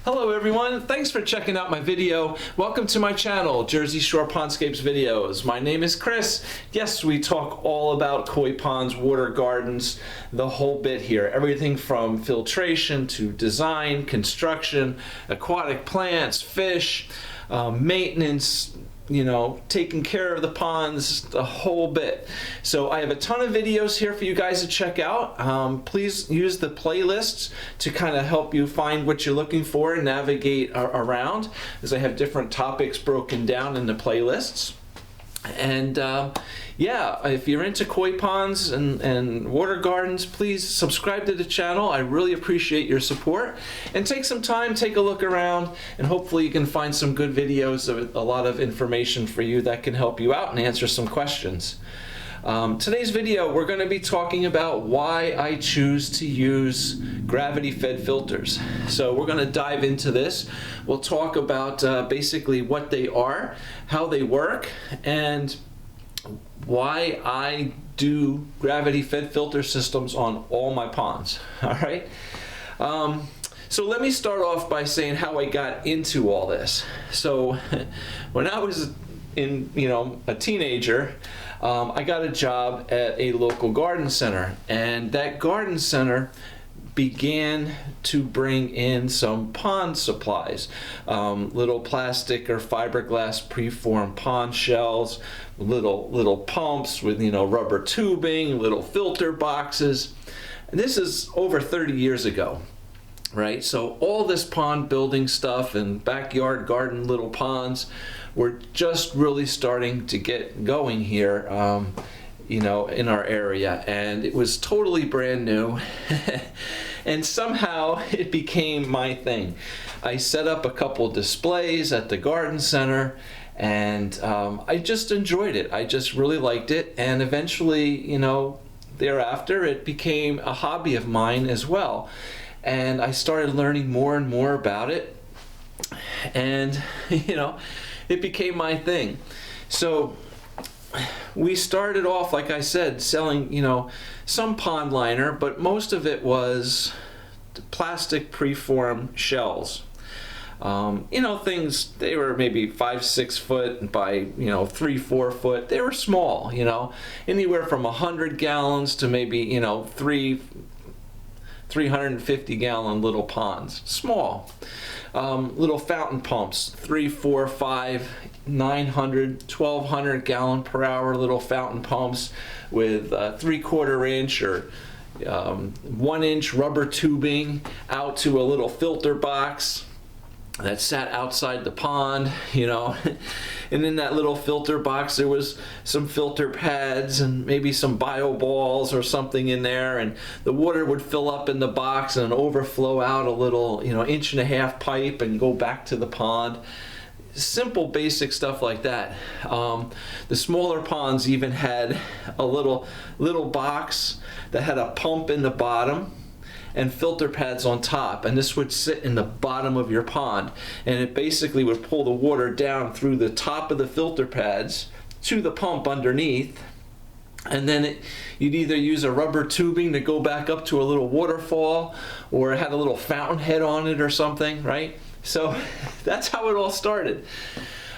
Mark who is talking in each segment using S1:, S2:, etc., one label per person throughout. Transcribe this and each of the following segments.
S1: Hello everyone, thanks for checking out my video. Welcome to my channel, Jersey Shore Pondscapes Videos. My name is Chris. Yes, we talk all about koi ponds, water gardens, the whole bit here. Everything from filtration to design, construction, aquatic plants, fish, maintenance, taking care of the ponds, the whole bit. So I have a ton of videos here for you guys to check out. Please use the playlists to kind of help you find what you're looking for and navigate around, as I have different topics broken down in the playlists. And yeah, if you're into koi ponds and water gardens, please subscribe to the channel. I really appreciate your support. And take some time, take a look around, and hopefully you can find some good videos of a lot of information for you that can help you out and answer some questions. Today's video, we're going to be talking about why I choose to use gravity-fed filters. So we're going to dive into this. We'll talk about basically what they are, how they work, and why I do gravity-fed filter systems on all my ponds. All right. So let me start off by saying how I got into all this. So when I was a teenager, I got a job at a local garden center, and that garden center began to bring in some pond supplies, little plastic or fiberglass preformed pond shells, little pumps with rubber tubing, little filter boxes. And this is over 30 years ago. Right, so all this pond building stuff and backyard garden little ponds were just really starting to get going here, in our area, and it was totally brand new. And somehow it became my thing. I set up a couple displays at the garden center, and I just enjoyed it. I just really liked it, and eventually, thereafter, it became a hobby of mine as well. And I started learning more and more about it, and it became my thing. So we started off, like I said, selling some pond liner, but most of it was plastic preformed shells. Things, they were maybe 5-6 foot by 3-4 foot. They were small, anywhere from 100 gallons to maybe 350 gallon little ponds, small. Little fountain pumps, 3, 4, 5, 900, 1200 gallon per hour little fountain pumps with 3/4 inch or 1 inch rubber tubing out to a little filter box that sat outside the pond, and in that little filter box there was some filter pads and maybe some bio balls or something in there, and the water would fill up in the box and overflow out a little 1.5-inch pipe and go back to the pond. Simple basic stuff like that. The smaller ponds even had a little box that had a pump in the bottom and filter pads on top, and this would sit in the bottom of your pond, and it basically would pull the water down through the top of the filter pads to the pump underneath, and then you'd either use a rubber tubing to go back up to a little waterfall, or it had a little fountain head on it or something, right? So that's how it all started.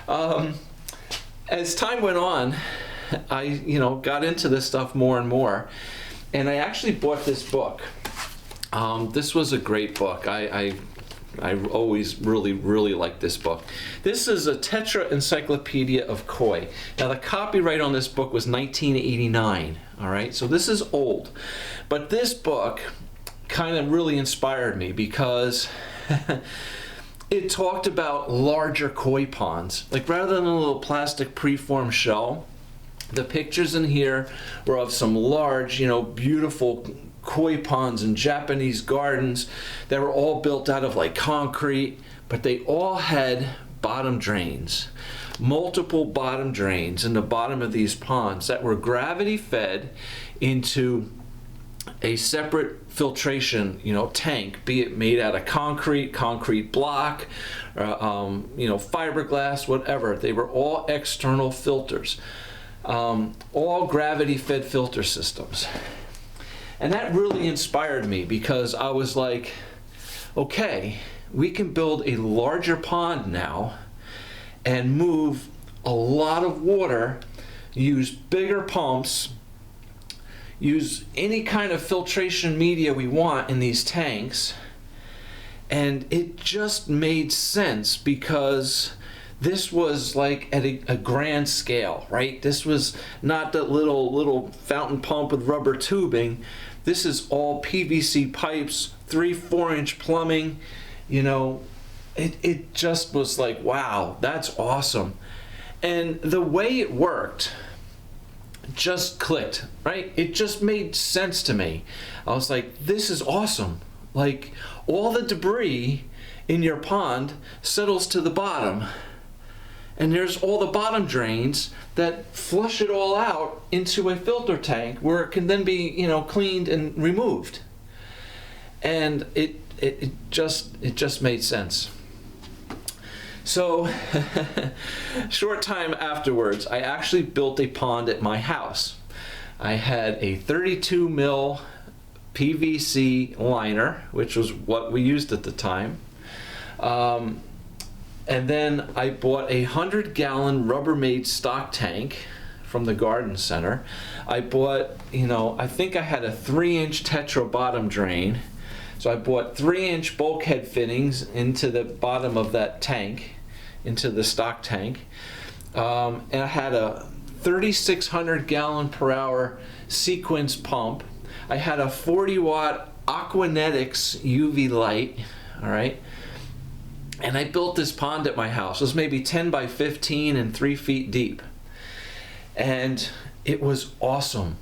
S1: As time went on, I got into this stuff more and more, and I actually bought this book. This was a great book. I always really liked this book. This is a Tetra Encyclopedia of Koi. Now the copyright on this book was 1989, all right? So this is old. But this book kind of really inspired me because it talked about larger koi ponds. Like rather than a little plastic preformed shell, the pictures in here were of some large, beautiful koi ponds and Japanese gardens that were all built out of like concrete, but they all had bottom drains, multiple bottom drains in the bottom of these ponds that were gravity fed into a separate filtration tank, be it made out of concrete block, fiberglass, whatever. They were all external filters, all gravity fed filter systems. And that really inspired me because I was like, okay, we can build a larger pond now and move a lot of water, use bigger pumps, use any kind of filtration media we want in these tanks. And it just made sense because this was like at a grand scale, right? This was not the little fountain pump with rubber tubing. This is all PVC pipes, 3-4-inch plumbing. You know, it just was like, wow, that's awesome. And the way it worked just clicked, right? It just made sense to me. I was like, this is awesome. Like, all the debris in your pond settles to the bottom, and there's all the bottom drains that flush it all out into a filter tank where it can then be, you know, cleaned and removed. And it just made sense. So, short time afterwards, I actually built a pond at my house. I had a 32 mil PVC liner, which was what we used at the time. And then I bought a 100-gallon Rubbermaid stock tank from the garden center. I bought, you know, I think I had a 3-inch Tetra bottom drain. So I bought 3-inch bulkhead fittings into the bottom of that tank, into the stock tank. And I had a 3,600 gallon per hour sequence pump. I had a 40-watt Aquanetics UV light, all right? And I built this pond at my house. It was maybe 10 by 15 and 3 feet deep. And it was awesome.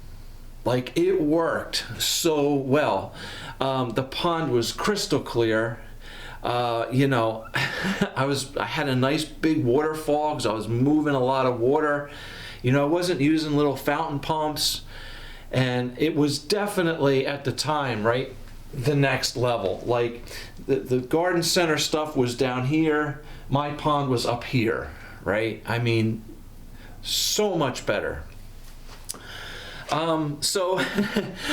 S1: Like, it worked so well. The pond was crystal clear. You know, I had a nice big waterfall because I was moving a lot of water. You know, I wasn't using little fountain pumps. And it was definitely, at the time, right, the next level. Like, the garden center stuff was down here. My pond was up here, right? I mean, so much better. So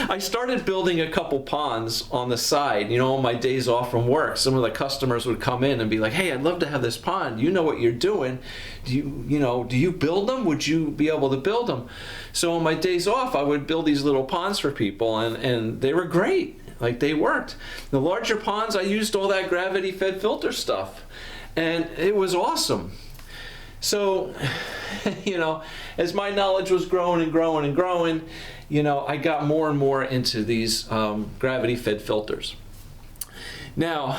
S1: I started building a couple ponds on the side, you know, on my days off from work. Some of the customers would come in and be like, hey, I'd love to have this pond. You know what you're doing. Do you build them? Would you be able to build them? So on my days off, I would build these little ponds for people, and they were great. Like, they worked. The larger ponds, I used all that gravity-fed filter stuff, and it was awesome. So, you know, as my knowledge was growing and growing and growing, you know, I got more and more into these gravity-fed filters. Now,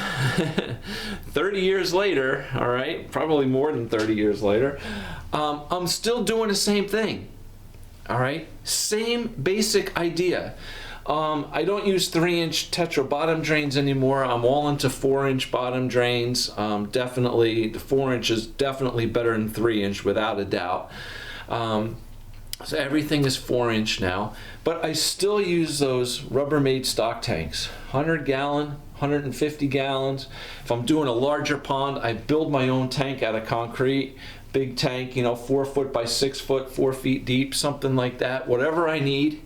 S1: 30 years later, all right, probably more than 30 years later, I'm still doing the same thing, all right? Same basic idea. I don't use 3-inch Tetra bottom drains anymore. I'm all into 4-inch bottom drains. Definitely, the 4-inch is definitely better than 3-inch without a doubt. So everything is 4-inch now, but I still use those Rubbermaid stock tanks, 100-gallon, 150 gallons. If I'm doing a larger pond, I build my own tank out of concrete, big tank, you know, 4 foot by 6 foot, 4 feet deep, something like that, whatever I need.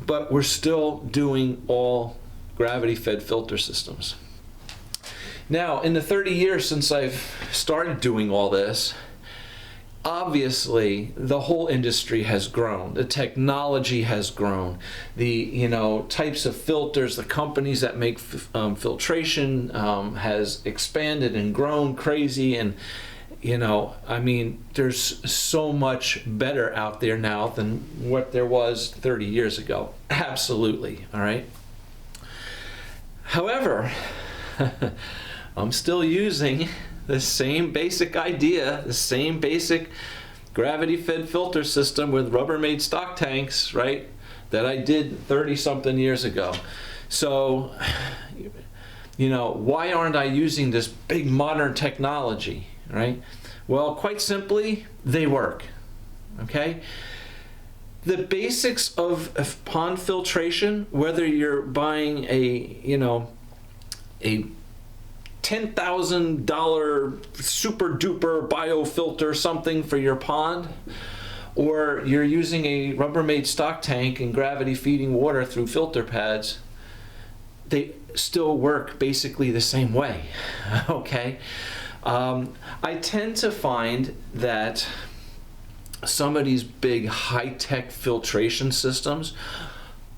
S1: But we're still doing all gravity-fed filter systems. Now, in the 30 years since I've started doing all this, obviously the whole industry has grown. The technology has grown. The, you know, types of filters, the companies that make filtration has expanded and grown crazy. And you know, I mean, there's so much better out there now than what there was 30 years ago. Absolutely, all right? However, I'm still using the same basic idea, the same basic gravity-fed filter system with Rubbermaid stock tanks, right, that I did 30-something years ago. So, you know, why aren't I using this big modern technology? Right? Well, quite simply, they work. Okay? The basics of pond filtration, whether you're buying a, you know, a $10,000 super duper biofilter something for your pond, or you're using a Rubbermaid stock tank and gravity feeding water through filter pads, they still work basically the same way, okay? I tend to find that some of these big high-tech filtration systems,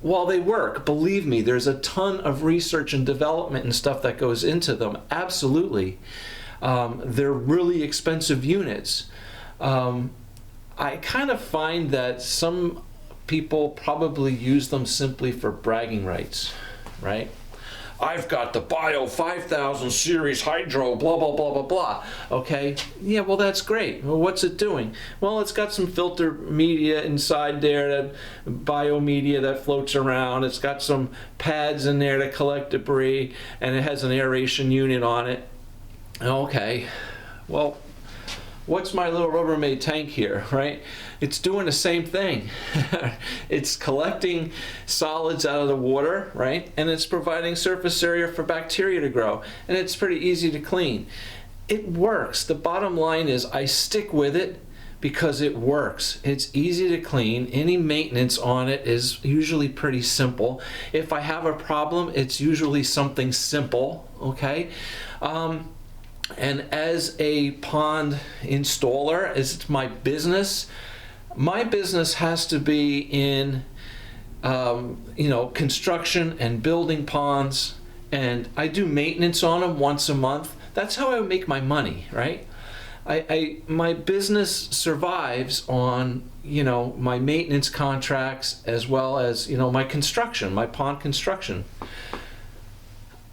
S1: while they work, believe me, there's a ton of research and development and stuff that goes into them, absolutely. They're really expensive units. I kind of find that some people probably use them simply for bragging rights, right? I've got the Bio 5000 series hydro, blah, blah, blah, blah, blah. Okay, yeah, well, that's great. Well, what's it doing? Well, it's got some filter media inside there, that biomedia that floats around. It's got some pads in there to collect debris, and it has an aeration unit on it. Okay, well, what's my little Rubbermaid tank here, right? It's doing the same thing. It's collecting solids out of the water, right? And it's providing surface area for bacteria to grow. And it's pretty easy to clean. It works. The bottom line is I stick with it because it works. It's easy to clean. Any maintenance on it is usually pretty simple. If I have a problem, it's usually something simple, okay? And as a pond installer, as it's my business has to be in, construction and building ponds, and I do maintenance on them once a month. That's how I make my money, right? My business survives on, my maintenance contracts as well as, my construction, my pond construction.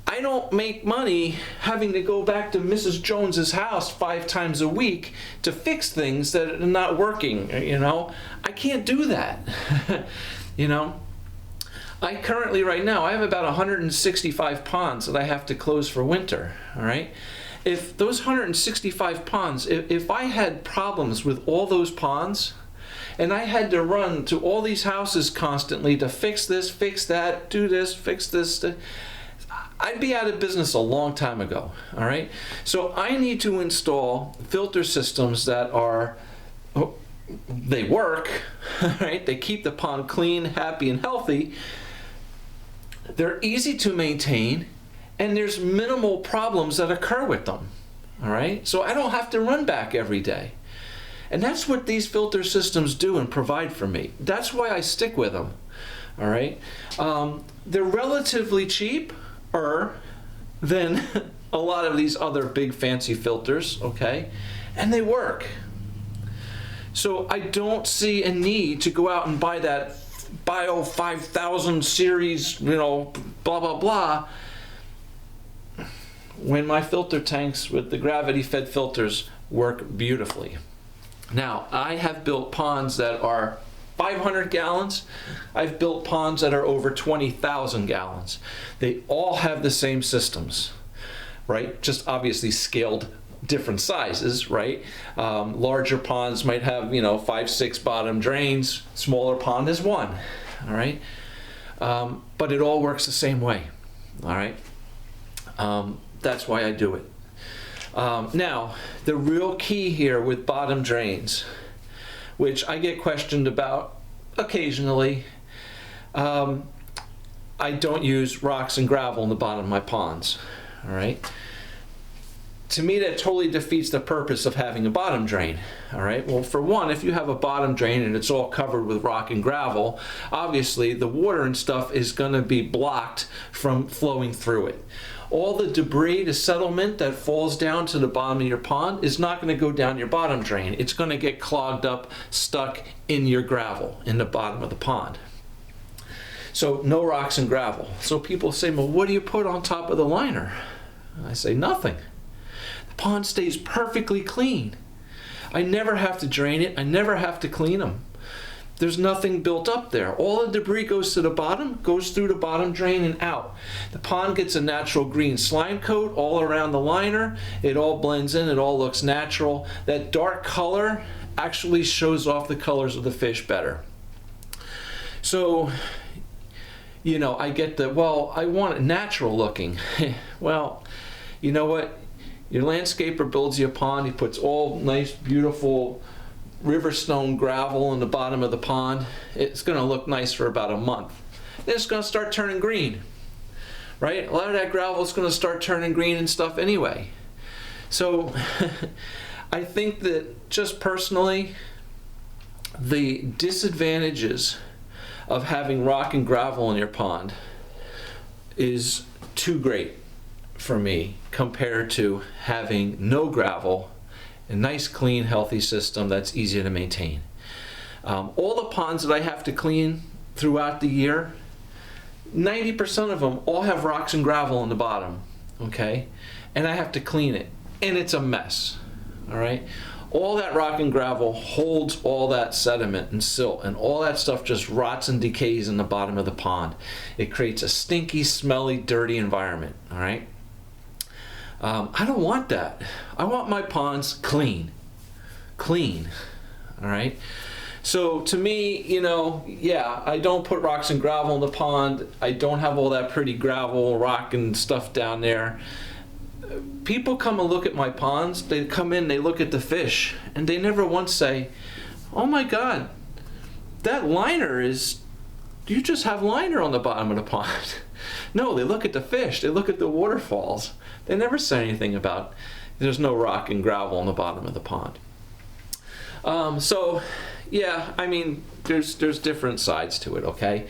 S1: I don't make money having to go back to Mrs. Jones's house 5 times a week to fix things that are not working, I can't do that, I currently, right now, I have about 165 ponds that I have to close for winter, all right? If those 165 ponds, if I had problems with all those ponds, and I had to run to all these houses constantly to fix this, fix that, do this, fix this, I'd be out of business a long time ago, all right? So I need to install filter systems that are, they work, right? They keep the pond clean, happy, and healthy. They're easy to maintain, and there's minimal problems that occur with them, all right? So I don't have to run back every day. And that's what these filter systems do and provide for me. That's why I stick with them, all right? They're relatively cheap, than a lot of these other big fancy filters, okay? And they work. So I don't see a need to go out and buy that Bio 5000 series, blah, blah, blah, when my filter tanks with the gravity-fed filters work beautifully. Now, I have built ponds that are 500 gallons. I've built ponds that are over 20,000 gallons. They all have the same systems, right? Just obviously scaled different sizes, right? Larger ponds might have, 5, 6 bottom drains. Smaller pond is 1, all right? But it all works the same way, all right? That's why I do it. Now, the real key here with bottom drains, which I get questioned about occasionally. I don't use rocks and gravel in the bottom of my ponds, all right? To me, that totally defeats the purpose of having a bottom drain, all right? Well, for one, if you have a bottom drain and it's all covered with rock and gravel, obviously the water and stuff is gonna be blocked from flowing through it. All the debris, the settlement that falls down to the bottom of your pond is not going to go down your bottom drain. It's going to get clogged up, stuck in your gravel in the bottom of the pond. So no rocks and gravel. So people say, well, what do you put on top of the liner? I say, nothing. The pond stays perfectly clean. I never have to drain it. I never have to clean them. There's nothing built up there. All the debris goes to the bottom, goes through the bottom drain and out. The pond gets a natural green slime coat all around the liner. It all blends in, it all looks natural. That dark color actually shows off the colors of the fish better. So, I get the, well, I want it natural looking. Well, you know what? Your landscaper builds you a pond, he puts all nice, beautiful riverstone gravel in the bottom of the pond. It's going to look nice for about a month. Then it's going to start turning green, right? A lot of that gravel is going to start turning green and stuff anyway. So I think that just personally, the disadvantages of having rock and gravel in your pond is too great for me compared to having no gravel, a nice, clean, healthy system that's easy to maintain. All the ponds that I have to clean throughout the year, 90% of them all have rocks and gravel in the bottom, okay? And I have to clean it, and it's a mess, all right? All that rock and gravel holds all that sediment and silt, and all that stuff just rots and decays in the bottom of the pond. It creates a stinky, smelly, dirty environment, all right? I don't want that. I want my ponds clean, all right? So to me, you know, yeah, I don't put rocks and gravel in the pond. I don't have all that pretty gravel, rock and stuff down there. People come and look at my ponds. They come in, they look at the fish, and they never once say, oh my God, that liner is, you just have liner on the bottom of the pond. No, they look at the fish, they look at the waterfalls. They never say anything about there's no rock and gravel on the bottom of the pond. So, yeah, I mean, there's different sides to it, okay?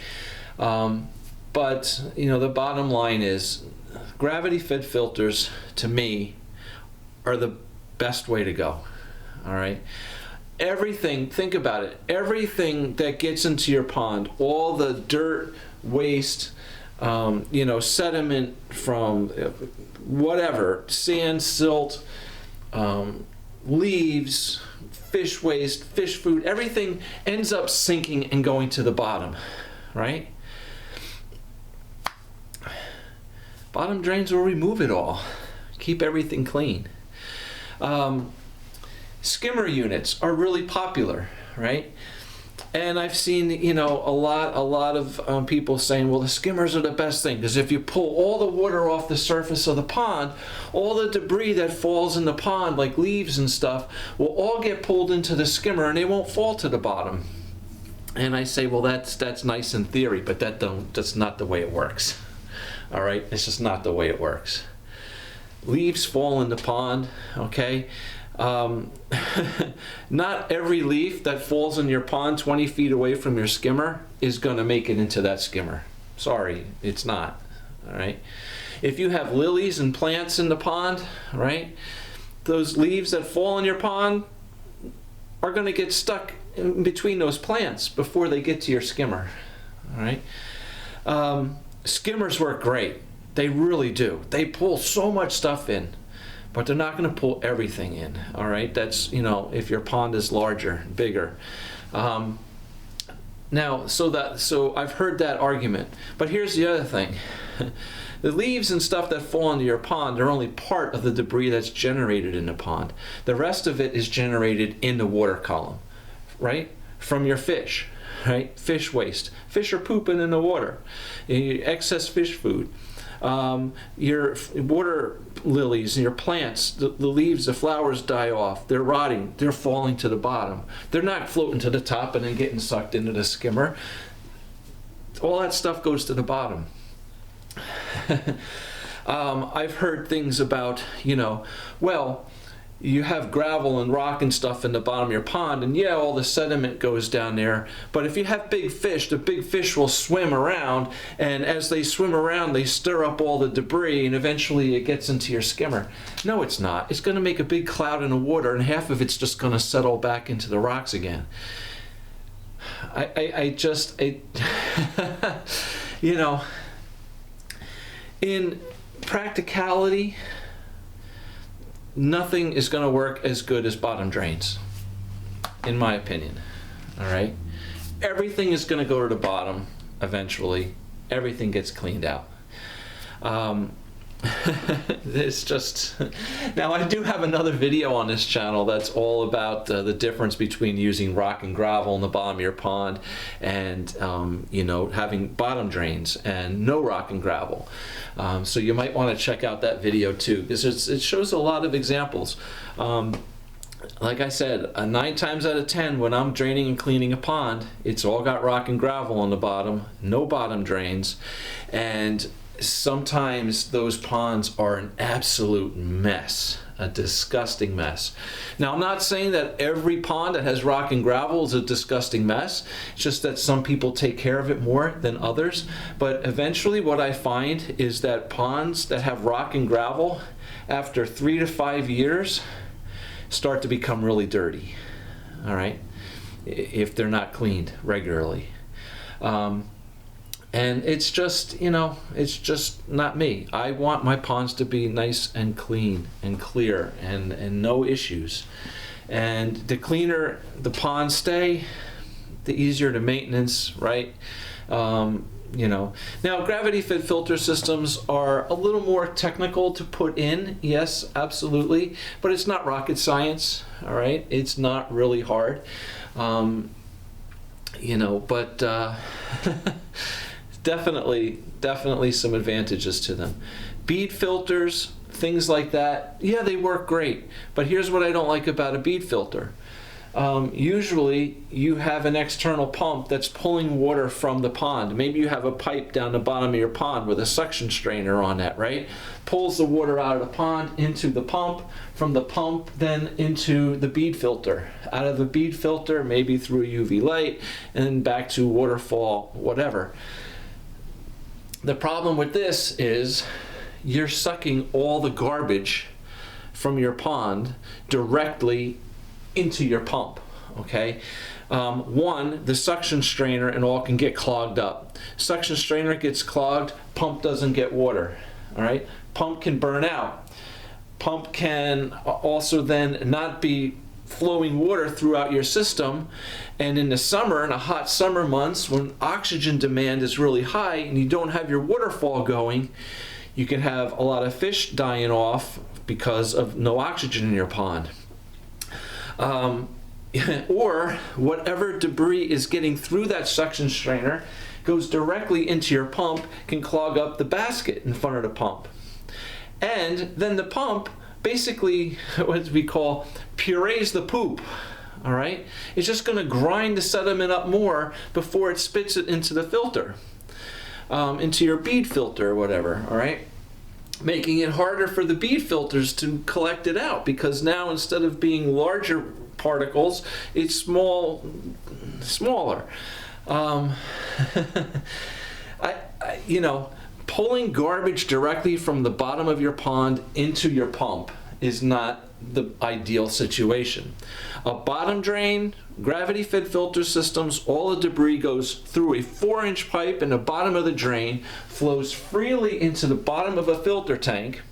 S1: But, you know, the bottom line is gravity-fed filters, to me, are the best way to go, all right? Everything, think about it, everything that gets into your pond, all the dirt, waste, you know, sediment from whatever, sand, silt, leaves, fish waste, fish food, everything ends up sinking and going to the bottom, right? Bottom drains will remove it all, keep everything clean. Skimmer units are really popular, right? And I've seen, you know, a lot of people saying, well, the skimmers are the best thing, because if you pull all the water off the surface of the pond, all the debris that falls in the pond, like leaves and stuff, will all get pulled into the skimmer and they won't fall to the bottom. And I say, well, that's nice in theory, but that's not the way it works. All right, it's just not the way it works. Leaves fall in the pond, okay? Not every leaf that falls in your pond 20 feet away from your skimmer is going to make it into that skimmer. Sorry, it's not. All right. If you have lilies and plants in the pond, right, those leaves that fall in your pond are going to get stuck in between those plants before they get to your skimmer. All right. Skimmers work great. They really do. They pull so much stuff in, but they're not going to pull everything in, all right? That's, you know, if your pond is larger, bigger. Now, so I've heard that argument, but here's the other thing. The leaves and stuff that fall into your pond are only part of the debris that's generated in the pond. The rest of it is generated in the water column, right? From your fish, right? Fish waste. Fish are pooping in the water. Excess fish food. Your water lilies and your plants, the leaves, the flowers die off. They're rotting. They're falling to the bottom. They're not floating to the top and then getting sucked into the skimmer. All that stuff goes to the bottom. I've heard things about, you know, well, you have gravel and rock and stuff in the bottom of your pond, and yeah, all the sediment goes down there, but if you have big fish, the big fish will swim around, and as they swim around, they stir up all the debris, and eventually it gets into your skimmer. No, it's not. It's going to make a big cloud in the water, and half of it's just going to settle back into the rocks again. You know, in practicality, nothing is going to work as good as bottom drains, in my opinion. All right, everything is going to go to the bottom eventually. Everything gets cleaned out. It's just, now I do have another video on this channel that's all about the difference between using rock and gravel in the bottom of your pond and you know, having bottom drains and no rock and gravel. So you might want to check out that video too, because it shows a lot of examples. Like I said, 9 times out of 10 when I'm draining and cleaning a pond, it's all got rock and gravel on the bottom, no bottom drains, and sometimes those ponds are an absolute mess, a disgusting mess. Now, I'm not saying that every pond that has rock and gravel is a disgusting mess. It's just that some people take care of it more than others. But eventually what I find is that ponds that have rock and gravel, after 3 to 5 years, start to become really dirty, all right, if they're not cleaned regularly. And it's just, you know, it's just not me. I want my ponds to be nice and clean and clear and no issues. And the cleaner the ponds stay, the easier the maintenance, right? You know, now gravity fed filter systems are a little more technical to put in, yes, absolutely, but it's not rocket science, all right? It's not really hard, you know, but definitely some advantages to them. Bead filters, things like that, yeah, they work great, but here's what I don't like about a bead filter. Usually you have an external pump that's pulling water from the pond. Maybe you have a pipe down the bottom of your pond with a suction strainer on that, right? Pulls the water out of the pond into the pump, from the pump then into the bead filter. Out of the bead filter, maybe through a UV light, and then back to waterfall, whatever. The problem with this is you're sucking all the garbage from your pond directly into your pump, okay? One, the suction strainer and all can get clogged up. Suction strainer gets clogged, pump doesn't get water, all right? Pump can burn out. Pump can also then not be flowing water throughout your system, and in the summer, in the hot summer months, when oxygen demand is really high and you don't have your waterfall going, you can have a lot of fish dying off because of no oxygen in your pond. Or whatever debris is getting through that suction strainer goes directly into your pump, can clog up the basket in front of the pump. And then the pump basically, what we call, purees the poop, all right? It's just gonna grind the sediment up more before it spits it into the filter, into your bead filter or whatever, all right? Making it harder for the bead filters to collect it out, because now instead of being larger particles, it's smaller. You know, pulling garbage directly from the bottom of your pond into your pump is not the ideal situation. A bottom drain, gravity fed filter systems, all the debris goes through a 4-inch pipe in the bottom of the drain, flows freely into the bottom of a filter tank,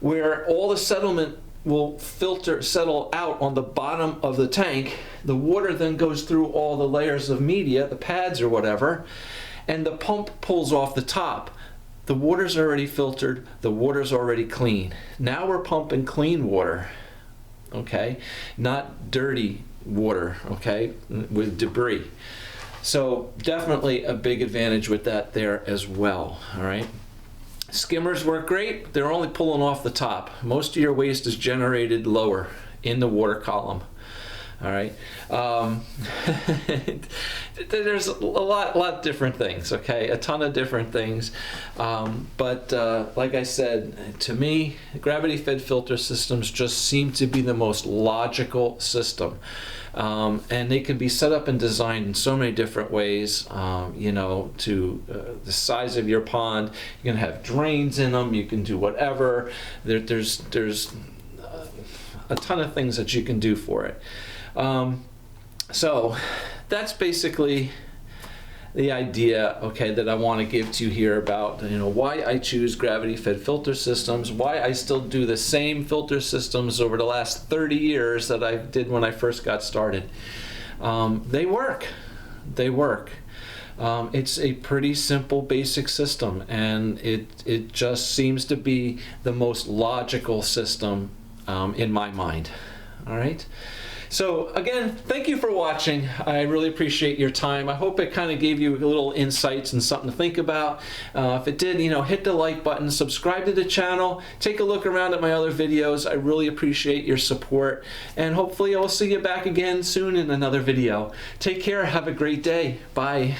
S1: where all the sediment will settle out on the bottom of the tank. The water then goes through all the layers of media, the pads or whatever, and the pump pulls off the top. The water's already filtered, the water's already clean. Now we're pumping clean water, okay? Not dirty water, okay, with debris. So definitely a big advantage with that there as well, all right? Skimmers work great, they're only pulling off the top. Most of your waste is generated lower in the water column. All right, there's a lot different things, okay, a ton of different things, but like I said, to me, gravity fed filter systems just seem to be the most logical system, and they can be set up and designed in so many different ways, you know, to the size of your pond. You can have drains in them, you can do whatever. There's a ton of things that you can do for it. So that's basically the idea, okay, that I want to give to you here about, you know, why I choose gravity fed filter systems, why I still do the same filter systems over the last 30 years that I did when I first got started. They work. It's a pretty simple, basic system, and it just seems to be the most logical system in my mind. All right. So again, thank you for watching. I really appreciate your time. I hope it kind of gave you a little insights and something to think about. If it did, you know, hit the like button, subscribe to the channel, take a look around at my other videos. I really appreciate your support, and hopefully I'll see you back again soon in another video. Take care, have a great day. Bye.